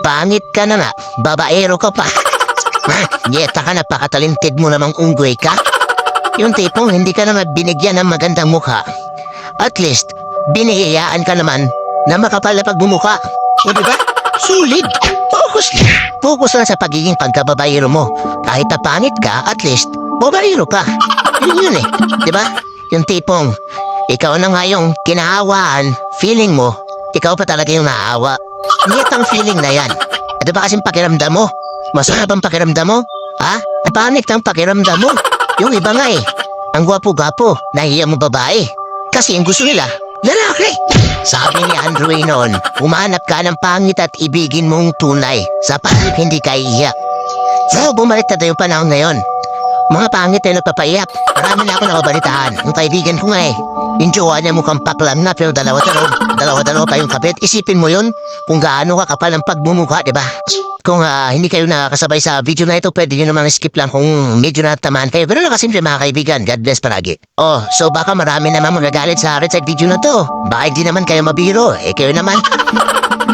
Pangit ka na nga, babaero ka pa. Nyeta ka, napakatalented mo namang unggoy ka. Yung tipong hindi ka naman binigyan ng magandang mukha. At least, binihiyaan ka naman na makapal na pagmumukha. O diba? Sulit. Focus lang sa pagiging pagkababaero mo. Kahit na pangit ka, at least, babaero ka. Yun eh. Diba? Yung tipong, ikaw na nga yung kinahawaan, feeling mo, ikaw pa talaga yung naawa. Niyat ang feeling na yan. Ano ba kasing pakiramdam mo? Masarap ang pakiramdam mo? Ha? Pangit ang pakiramdam mo. Yung iba nga eh. Ang gwapo-gwapo, nahiya mo babae. Kasi ang gusto nila, lalaki. Sabi ni Andrew noon, umanap ka ng pangit at ibigin mong tunay. Sa pangit hindi ka iiyak. So, bumalik na tayo panahon ngayon. Mga pangit ay nagpapaiyak. Marami na ako nakabalitaan. Yung kaibigan ko nga eh. Yung jowa niya mukhang paklam na pero dalawa-dalawa pa yung kapit. Isipin mo yun kung gaano ka kapal ang pagmumukha, diba? Kung hindi kayo nakakasabay sa video na ito, pwede nyo namang skip lang kung medyo natamaan kayo. Pero nakasimple mga kaibigan, God bless palagi. Oh, so baka marami naman magagalit sa akin sa video na to. Baka hindi naman kayo mabiro. Eh kayo naman.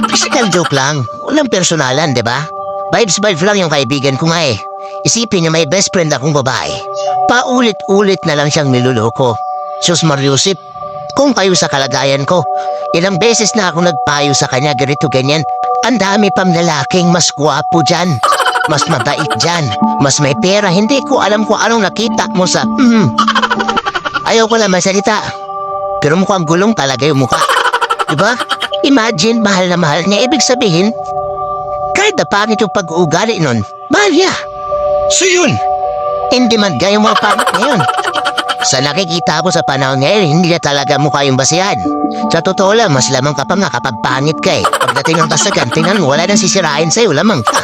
Physical joke lang. Walang personalan, diba? Vibes lang yung kaibigan ko nga eh. Isipin niyo may best friend akong babae. Paulit-ulit na lang siyang niluloko. Sus Mariusip, kung kayo sa kalagayan ko, ilang beses na ako nagpayo sa kanya ganito ganyan. Ang dami pang lalaking mas gwapo dyan. Mas mabait dyan. Mas may pera. Hindi ko alam kung anong nakita mo sa... Ayaw ko lang masalita. Pero mukhang gulong talaga yung mukha. Diba? Imagine, mahal na mahal niya. Ibig sabihin, kahit na pangit yung pag-uugali nun, mahal niya. So yun, hindi man gayong mga pangit ngayon. Sa nakikita ko sa panahon ngayon, hindi na talaga mukha yung basihan. Sa totoo lang, mas lamang ka pa nga kapag pangit ka eh. Pagdating ng kasagan, tingnan mo, wala nang sisirain sa'yo, lamang ka.